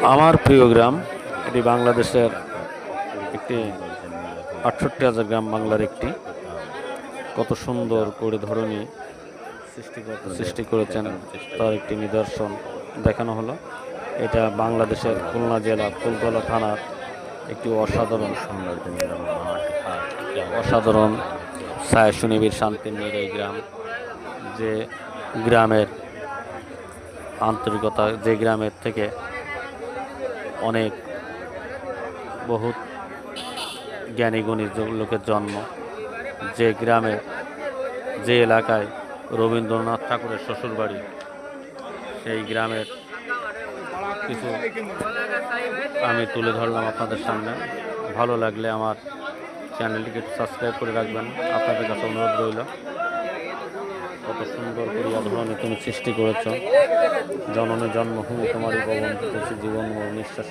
আমার প্রিয় গ্রাম, এটি বাংলাদেশের একটি ৬৮,০০০ গ্রাম বাংলার একটি। কত সুন্দর করে ধরনী সৃষ্টি করেছেন তার একটি নিদর্শন দেখানো হলো। এটা বাংলাদেশের খুলনা জেলা ফুলতলা থানার একটি অসাধারণ ছায়া সুনিবিড় শান্তির এই গ্রাম। যে গ্রামের আন্তরিকতা, যে গ্রামের থেকে অনেক বহুত জ্ঞানী গুণী লোকের জন্ম, যে গ্রামে, যে এলাকায় রবীন্দ্রনাথ ঠাকুরের শ্বশুরবাড়ি, সেই গ্রামের কিছু আমি তুলে ধরলাম আপনাদের সামনে। ভালো লাগলে আমার চ্যানেলটিকে একটু সাবস্ক্রাইব করে রাখবেন, আপনাদের কাছে অনুরোধ রইল। কত সুন্দর করিয়া ধরনের তুমি সৃষ্টি করেছ। জননে জন্মভূমি তোমারই পবন দিতেছি, জীবন নিঃশ্বাস